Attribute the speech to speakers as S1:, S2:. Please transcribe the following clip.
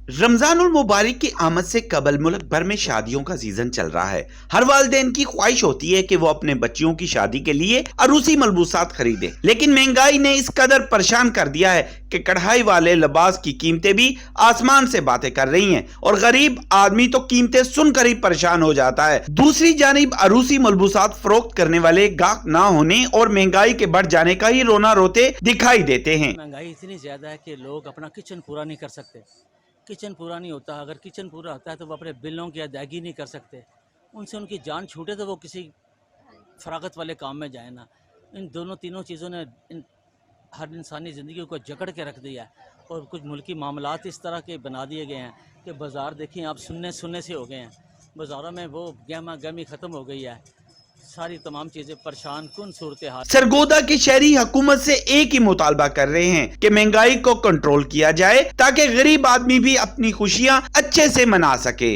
S1: रमजानुल मुबारक की आमद से कबल मुल्क भर में शादियों का सीजन चल रहा है। हर वालिदैन की ख्वाहिश होती है कि वो अपने बच्चियों की शादी के लिए अरूसी मलबूसात खरीदे, लेकिन महंगाई ने इस कदर परेशान कर दिया है कि कढ़ाई वाले लिबास की कीमतें भी आसमान से बातें कर रही हैं और गरीब आदमी तो कीमतें सुनकर ही परेशान हो जाता है। दूसरी जानिब अरूसी मलबूसात फरोख्त करने वाले गाहक ना होने और महंगाई के बढ़ जाने का ही रोना रोते दिखाई देते हैं।
S2: महंगाई इतनी ज़्यादा है कि लोग अपना किचन पूरा नहीं कर सकते। किचन पूरा नहीं होता, अगर किचन पूरा होता है तो वो अपने बिलों की अदायगी नहीं कर सकते। उनसे उनकी जान छूटे तो वो किसी फरागत वाले काम में जाए ना। इन दोनों तीनों चीज़ों ने हर इंसानी ज़िंदगी को जकड़ के रख दिया है और कुछ मुल्की मामलात इस तरह के बना दिए गए हैं कि बाज़ार देखिए आप सुनने से हो गए हैं। बाज़ारों में वो गहमा गहमी ख़त्म हो गई है, सारी तमाम चीज़ें परेशान कुन सूरत हाल।
S1: सरगोदा की शहरी हुकूमत से एक ही मुतालबा कर रहे हैं कि महंगाई को कंट्रोल किया जाए ताकि गरीब आदमी भी अपनी खुशियां अच्छे से मना सके।